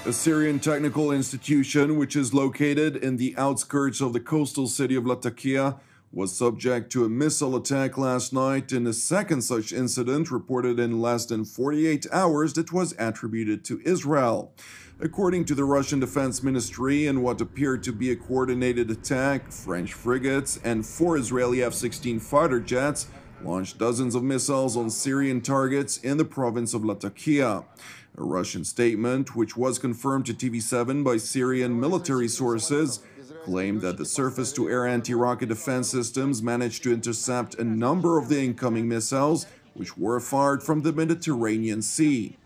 A Syrian technical institution, which is located in the outskirts of the coastal city of Latakia, was subject to a missile attack last night in a second such incident reported in less than 48 hours that was attributed to Israel. According to the Russian Defense Ministry, in what appeared to be a coordinated attack, French frigates and 4 Israeli F-16 fighter jets launched dozens of missiles on Syrian targets in the province of Latakia. A Russian statement, which was confirmed to TV7 by Syrian military sources, claimed that the surface-to-air anti-rocket defense systems managed to intercept a number of the incoming missiles, which were fired from the Mediterranean Sea.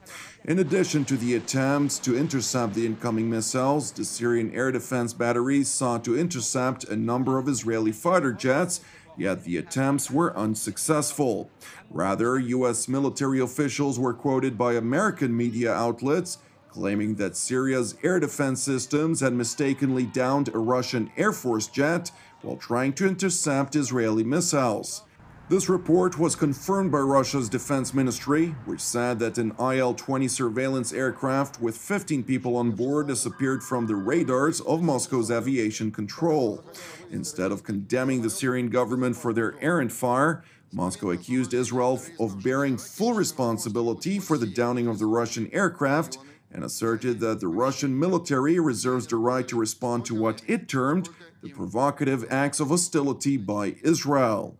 In addition to the attempts to intercept the incoming missiles, the Syrian air defense batteries sought to intercept a number of Israeli fighter jets, yet the attempts were unsuccessful. Rather, U.S. military officials were quoted by American media outlets claiming that Syria's air defense systems had mistakenly downed a Russian Air Force jet while trying to intercept Israeli missiles. This report was confirmed by Russia's defense ministry, which said that an Il-20 surveillance aircraft with 15 people on board disappeared from the radars of Moscow's aviation control. Instead of condemning the Syrian government for their errant fire, Moscow accused Israel of bearing full responsibility for the downing of the Russian aircraft and asserted that the Russian military reserves the right to respond to what it termed the provocative acts of hostility by Israel.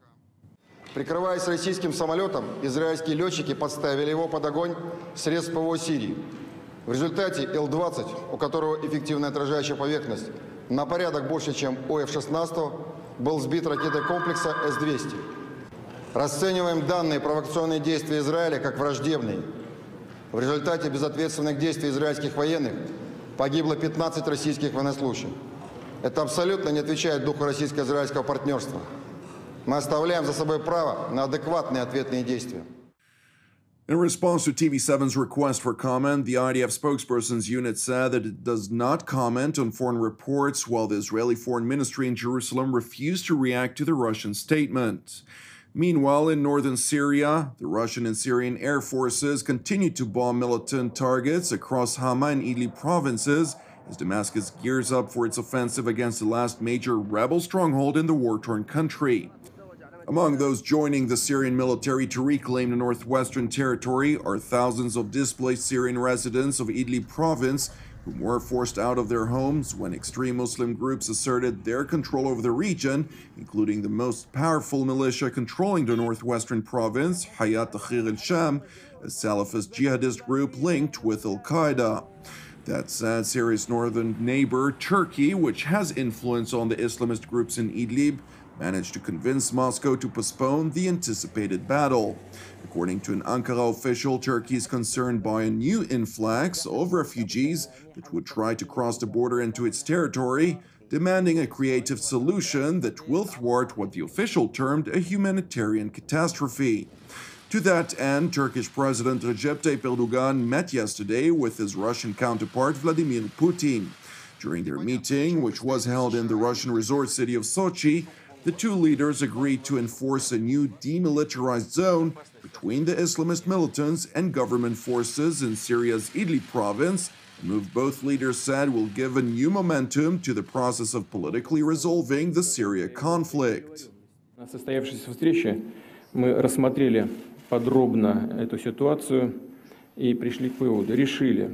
Прикрываясь российским самолетом, израильские летчики подставили его под огонь средств ПВО Сирии. В результате Ил-20, у которого эффективная отражающая поверхность на порядок больше, чем у F-16, был сбит ракетой комплекса С-200. Расцениваем данные провокационные действия Израиля как враждебные. В результате безответственных действий израильских военных погибло 15 российских военнослужащих. Это абсолютно не отвечает духу российско-израильского партнерства. Мы оставляем за собой право на адекватные ответные действия. In response to TV7's request for comment, the IDF spokesperson's unit said that it does not comment on foreign reports, while the Israeli Foreign Ministry in Jerusalem refused to react to the Russian statement. Meanwhile, in northern Syria, the Russian and Syrian air forces continue to bomb militant targets across Hama and Idlib provinces as Damascus gears up for its offensive against the last major rebel stronghold in the war-torn country. Among those joining the Syrian military to reclaim the northwestern territory are thousands of displaced Syrian residents of Idlib province whom were forced out of their homes when extreme Muslim groups asserted their control over the region, including the most powerful militia controlling the northwestern province, Hayat Tahrir al-Sham, a Salafist jihadist group linked with Al-Qaeda. That said, Syria's northern neighbor, Turkey, which has influence on the Islamist groups in Idlib, managed to convince Moscow to postpone the anticipated battle. According to an Ankara official, Turkey is concerned by a new influx of refugees that would try to cross the border into its territory, demanding a creative solution that will thwart what the official termed a humanitarian catastrophe. To that end, Turkish President Recep Tayyip Erdogan met yesterday with his Russian counterpart Vladimir Putin. During their meeting, which was held in the Russian resort city of Sochi, the two leaders agreed to enforce a new demilitarized zone between the Islamist militants and government forces in Syria's Idlib province, a move both leaders said will give a new momentum to the process of politically resolving the Syria conflict. На состоявшейся встрече мы рассмотрели подробно эту ситуацию и пришли к выводу, решили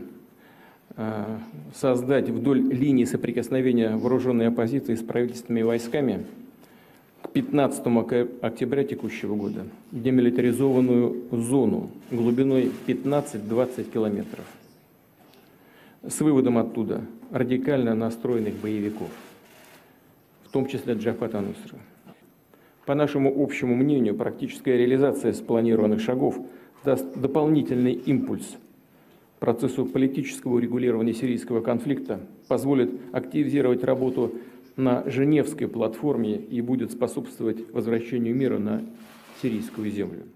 создать вдоль линии соприкосновения вооруженной оппозиции с правительственными войсками к 15 октября текущего года демилитаризованную зону глубиной 15-20 километров с выводом оттуда радикально настроенных боевиков, в том числе Джабхат ан-Нусра. По нашему общему мнению, практическая реализация спланированных шагов даст дополнительный импульс процессу политического урегулирования сирийского конфликта, позволит активизировать работу на Женевской платформе и будет способствовать возвращению мира на сирийскую землю.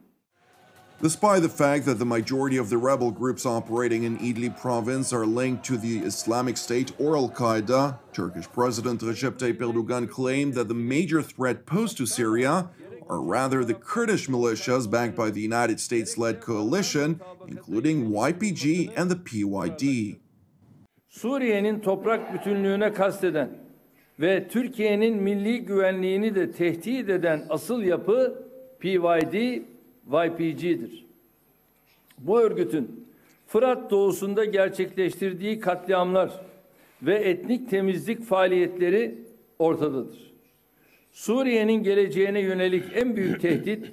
Despite the fact that the majority of the rebel groups operating in Idlib province are linked to the Islamic State or Al-Qaeda, Turkish President Recep Tayyip Erdogan claimed that the major threat posed to Syria are rather the Kurdish militias backed by the United States-led coalition, including YPG and the PYD. Suriye'nin toprak bütünlüğüne kasteden ve Türkiye'nin milli güvenliğini de tehdit eden asıl yapı PYD-YPG'dir. Bu örgütün Fırat doğusunda gerçekleştirdiği katliamlar ve etnik temizlik faaliyetleri ortadadır. Suriye'nin geleceğine yönelik en büyük tehdit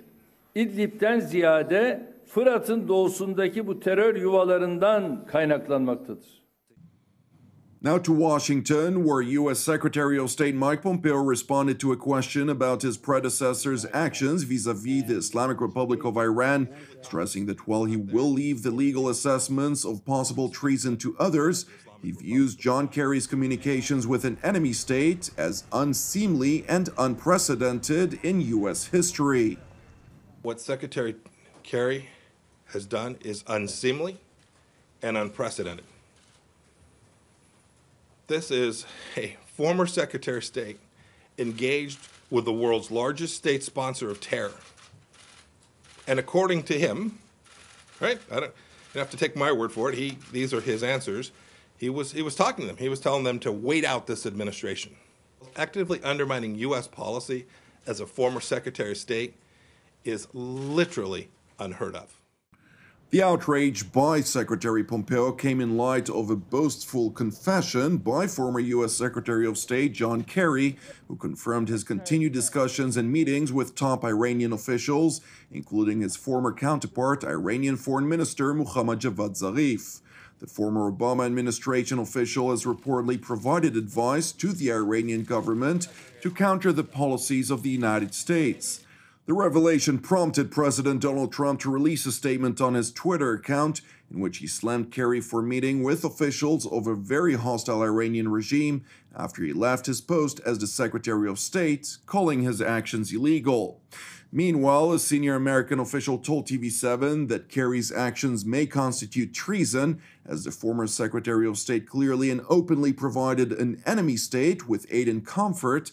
İdlib'den ziyade Fırat'ın doğusundaki bu terör yuvalarından kaynaklanmaktadır. Now to Washington, where U.S. Secretary of State Mike Pompeo responded to a question about his predecessor's actions vis-a-vis the Islamic Republic of Iran, stressing that while he will leave the legal assessments of possible treason to others, he views John Kerry's communications with an enemy state as unseemly and unprecedented in U.S. history. What Secretary Kerry has done is unseemly and unprecedented. This is a former Secretary of State engaged with the world's largest state sponsor of terror. And according to him, right, you don't have to take my word for it, these are his answers, he was talking to them. He was telling them to wait out this administration. Actively undermining U.S. policy as a former Secretary of State is literally unheard of. The outrage by Secretary Pompeo came in light of a boastful confession by former U.S. Secretary of State John Kerry, who confirmed his continued discussions and meetings with top Iranian officials, including his former counterpart, Iranian Foreign Minister Mohammad Javad Zarif. The former Obama administration official has reportedly provided advice to the Iranian government to counter the policies of the United States. The revelation prompted President Donald Trump to release a statement on his Twitter account in which he slammed Kerry for meeting with officials of a very hostile Iranian regime after he left his post as the Secretary of State, calling his actions illegal. Meanwhile, a senior American official told TV7 that Kerry's actions may constitute treason, as the former Secretary of State clearly and openly provided an enemy state with aid and comfort,